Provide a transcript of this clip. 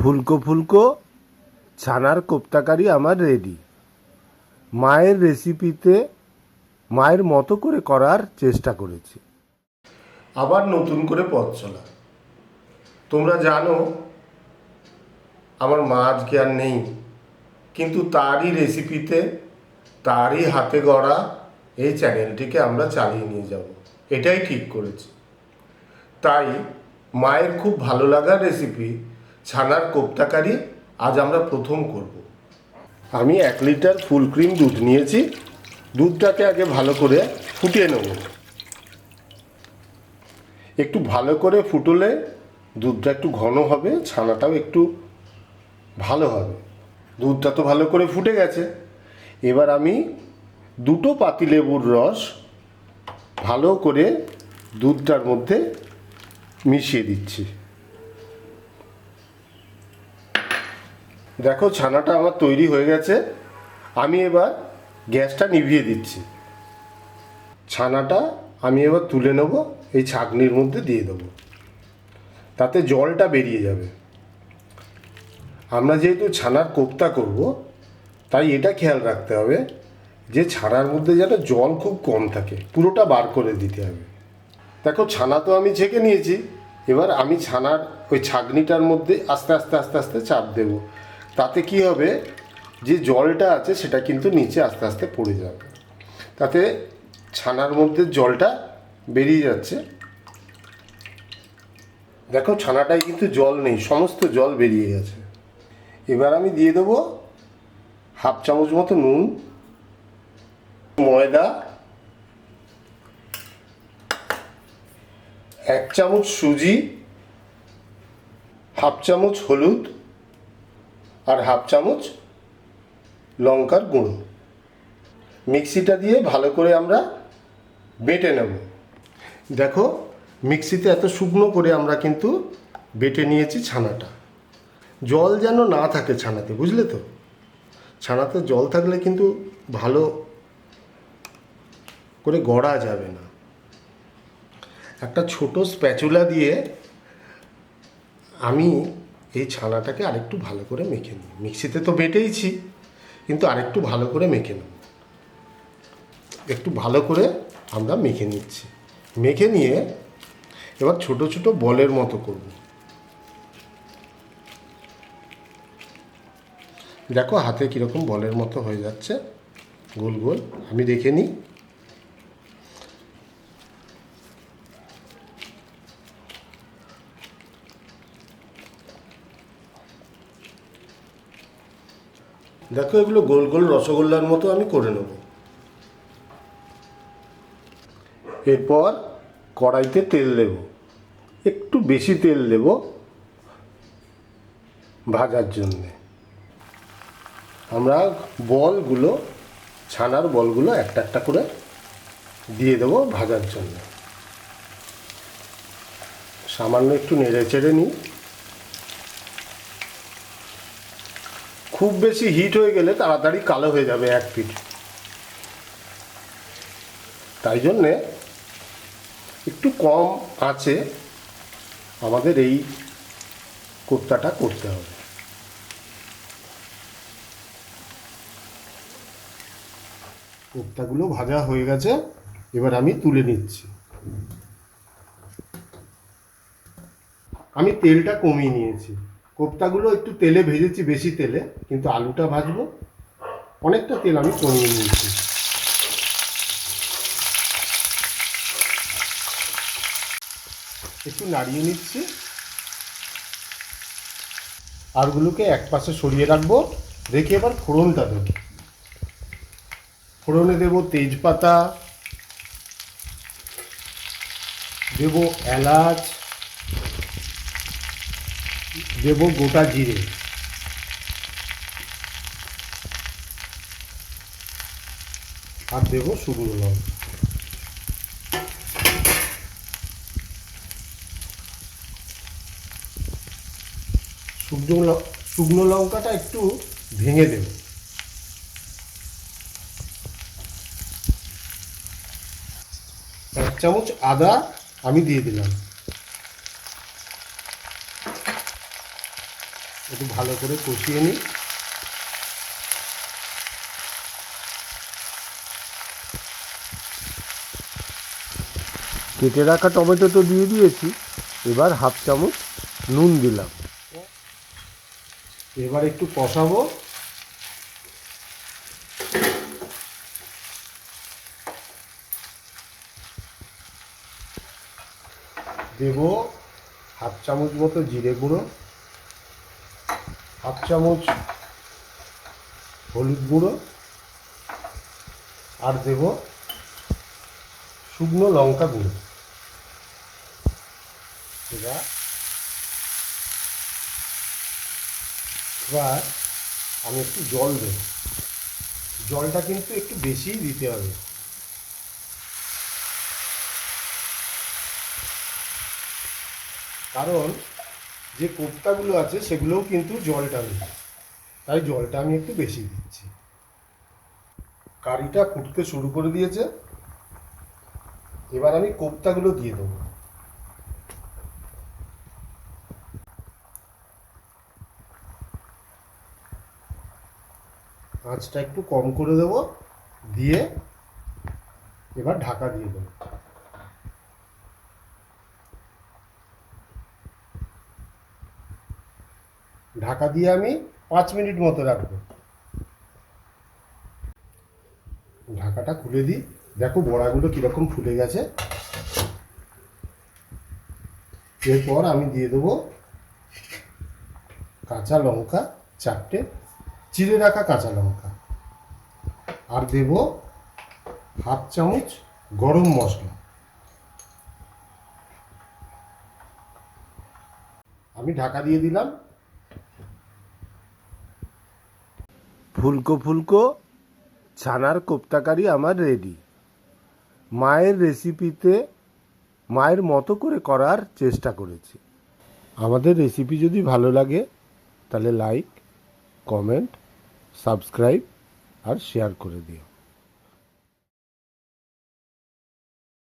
ফুলকো ফুলকো ছানার কোপ্তাকারি আমার রেডি। মায়ের রেসিপিতে মায়ের মতো করে করার চেষ্টা করেছি। আবার নতুন করে পথ চলা। তোমরা জানো আমার মা আজকে আর নেই, কিন্তু তারই রেসিপিতে তারই হাতে গড়া এই চ্যানেলটিকে আমরা চালিয়ে নিয়ে যাব, এটাই ঠিক করেছি। তাই মায়ের খুব ভালো লাগার রেসিপি ছানার কোপ্তাকারি আজ আমরা প্রথম করব। আমি 1 লিটার ফুল ক্রিম দুধ নিয়েছি। দুধটাকে আগে ভালো করে ফুটিয়ে নেব। একটু ভালো করে ফুটলে দুধটা একটু ঘন হবে, ছানাটাও একটু ভালো হবে। দুধটা তো ভালো করে ফুটে গেছে। এবার আমি 2 পাতিলেবুর রস ভালো করে দুধটার মধ্যে মিশিয়ে দিচ্ছি। দেখো ছানাটা আমার তৈরি হয়ে গেছে। আমি এবার গ্যাসটা নিভিয়ে দিচ্ছি। ছানাটা আমি এবার তুলে নেব, এই ছাঁকনির মধ্যে দিয়ে দেবো, তাতে জলটা বেরিয়ে যাবে। আমরা যেহেতু ছানার কোপ্তা করব, তাই এটা খেয়াল রাখতে হবে যে ছানার মধ্যে যেন জল খুব কম থাকে, পুরোটা বার করে দিতে হবে। দেখো ছানা তো আমি ছেঁকে নিয়েছি। এবার আমি ছানার ওই ছাঁকনিটার মধ্যে আস্তে আস্তে আস্তে আস্তে চাপ দেব। তাতে কি হবে, যে জলটা আছে সেটা কিন্তু নিচে আস্তে আস্তে পড়ে যাবে। তাতে ছানার মধ্যে জলটা বেরিয়ে যাচ্ছে। দেখো ছানাটায় কিন্তু জল নেই, সমস্ত জল বেরিয়ে গেছে। এবার আমি দিয়ে দেবো 1/2 চামচ মতো নুন, ময়দা, 1 চামচ সুজি, 1/2 চামচ হলুদ আর 1/2 চামচ লঙ্কার গুঁড়ো। মিক্সিটা দিয়ে ভালো করে আমরা বেটে নেব। দেখো মিক্সিতে এত শুকনো করে আমরা কিন্তু বেটে নিয়েছি ছানাটা। জল যেন না থাকে ছানাতে, বুঝলে তো? ছানাতে জল থাকলে কিন্তু ভালো করে গড়া যাবে না। একটা ছোট স্প্যাচুলা দিয়ে আমি এই ছানাটাকে আরেকটু ভালো করে মেখে নিই। মিক্সিতে তো বেটেইছি, কিন্তু আরেকটু ভালো করে মেখে নেব। একটু ভালো করে আমরা মেখে নিচ্ছি। মেখে নিয়ে এবার ছোট ছোট বলের মতো করব। দেখো হাতে কীরকম বলের মতো হয়ে যাচ্ছে, গোল গোল। আমি দেখে নিই। দেখো এগুলো গোল গোল রসগোল্লার মতো আমি করে নেব। এরপর কড়াইতে তেল দেব, একটু বেশি তেল দেব ভাজার জন্যে। আমরা বলগুলো, ছানার বলগুলো একটা একটা করে দিয়ে দেবো ভাজার জন্য। সামান্য একটু নেড়ে চেড়ে নিই। খুব বেশি হিট হয়ে গেলে তাড়াতাড়ি কালো হয়ে যাবে এক পিঠ। তাই জন্যে একটু কম আঁচে আমাদের এই কোপ্তাটা করতে হবে। কোপ্তাগুলো ভাজা হয়ে গেছে, এবার আমি তুলে নিচ্ছি। আমি তেলটা কমিয়ে নিয়েছি। কোপ্তাগুলো একটু তেলে ভেজেছি, বেশি তেলে, কিন্তু আলুটা ভাজবো, অনেকটা তেল আমি কমিয়ে নিয়েছি। একটু নাড়িয়ে নিচ্ছি। আলুগুলোকে এক পাশে সরিয়ে রাখবো, রেখে এবার ফোড়নটা দেব। ফোড়নে দেব তেজপাতা, দেব এলাচ, দেব গোটা জিরে, আর দেব শুকনো লঙ্কা। শুকনো লঙ্কাটা একটু ভেঙে দেব। 1 চামচ আদা আমি দিয়ে দিলাম। একটু ভালো করে কষিয়ে নিই। কেটে রাখা টমেটো তো দিয়ে দিয়েছি, এবার হাফ চামচ নুন দিলাম। এবার একটু কষাবো। দেব হাফ চামচ মতো জিরে গুঁড়ো, হাফ চামচ হলুদ গুঁড়ো, আর দেব শুকনো লঙ্কা গুঁড়ো। এবার এবার আমি একটু জল দেব। জলটা কিন্তু একটু বেশিই দিতে হবে, কারণ যে কোপ্তাগুলো আছে সেগুলোও কিন্তু জল টানবে, তাই জলটা আমি একটু বেশি দিচ্ছি। কারিটা ফুটতে শুরু করে দিয়েছে, এবার আমি কোপ্তাগুলো দিয়ে দেবো। আঁচটা একটু কম করে দেবো, দিয়ে এবার ঢাকা দিয়ে দেবো। ঢাকা দিয়ে আমি 5 মিনিট মতো রাখবো। ঢাকাটা খুলে দিই, দেখো বড়াগুলো কীরকম ফুলে গেছে। এরপর আমি দিয়ে দেবো কাঁচা লঙ্কা 4টে, চিড়ে রাখা কাঁচা লঙ্কা, আর দেব হাফ চামচ গরম মশলা। আমি ঢাকা দিয়ে দিলাম। ফুলকো ফুলকো ছানার কোপ্তাকারি আমার রেডি। মায়ের রেসিপিতে মায়ের মতো করে করার চেষ্টা করেছি। আমাদের রেসিপি যদি ভালো লাগে তাহলে লাইক, কমেন্ট, সাবস্ক্রাইব আর শেয়ার করে দিও।